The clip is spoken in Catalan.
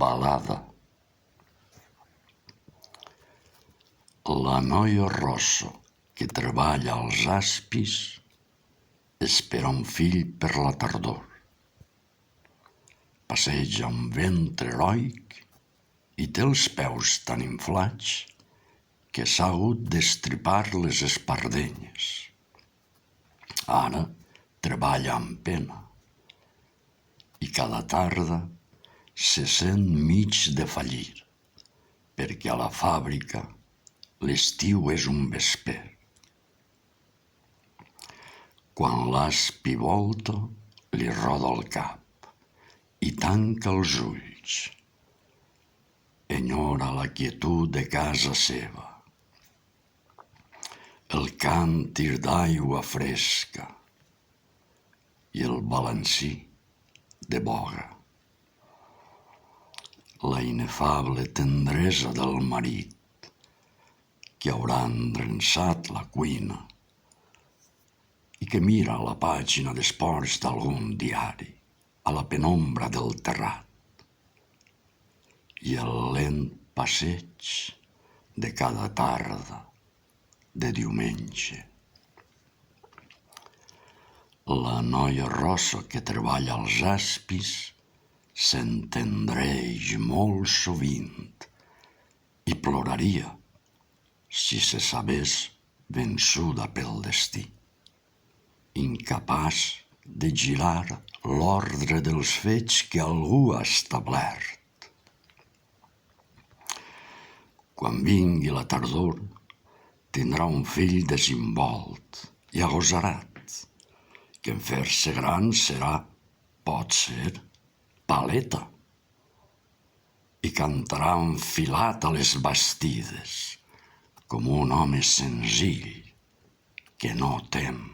Balada. La noia rossa que treballa als aspis espera un fill per la tardor. Passeja un ventre heroic i té els peus tan inflats que s'ha hagut d'estripar les espardenyes. Ara treballa amb pena i cada tarda se sent mig de fallir, perquè a la fàbrica l'estiu és un vesper. Quan l'aspi volta, li roda el cap i tanca els ulls. Enyora la quietud de casa seva, el càntir d'aigua fresca i el balancí de boga. La inefable tendresa del marit que haurà endreçat la cuina i que mira la pàgina d'esports d'algun diari a la penombra del terrat i el lent passeig de cada tarda de diumenge. La noia rossa que treballa als aspis s'entendreix molt sovint i ploraria si se sabés vençuda pel destí, incapaç de girar l'ordre dels fets que algú ha establert. Quan vingui la tardor, tindrà un fill desimbolt i agosarat, que en fer-se gran serà, pot ser, paleta, i cantarà enfilat a les bastides com un home senzill que no tem.